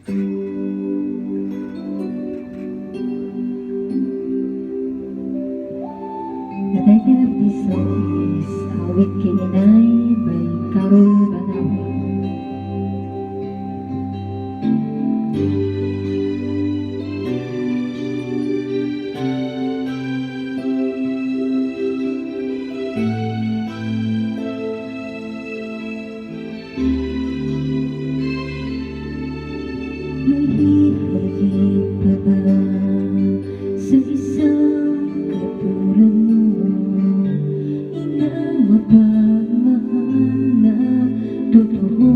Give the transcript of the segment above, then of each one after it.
The title of this song is Awit Kininay by Carol Banawi. May hihalik pa ba sa isang katulad mo? Inang mapagmahal na totoo.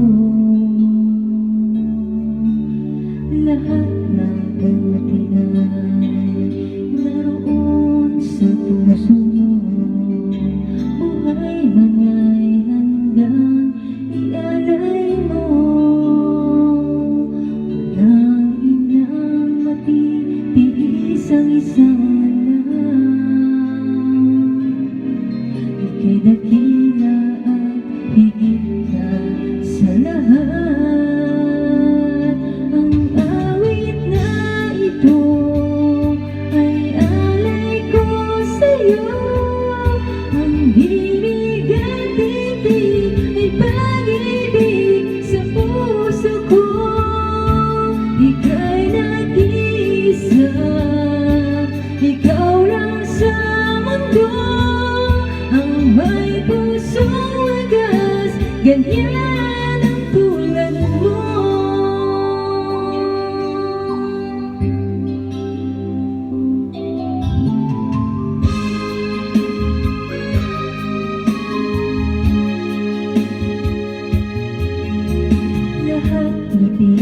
Lahat ng buti ay naroon sa puso mo. Buhay man ay hanggang ialay mo. Walang inang matitiis ang isang ika'y dakila at higit ka sa lahat. Ang awit na ito ay alay ko sa'yo. Ang himig at titig ay pag-ibig sa puso ko. Ika'y nag-iisa, ikaw lang sa mundo. Ang may pusong wagas, ganyan ang tulad mo. Lahat ngiti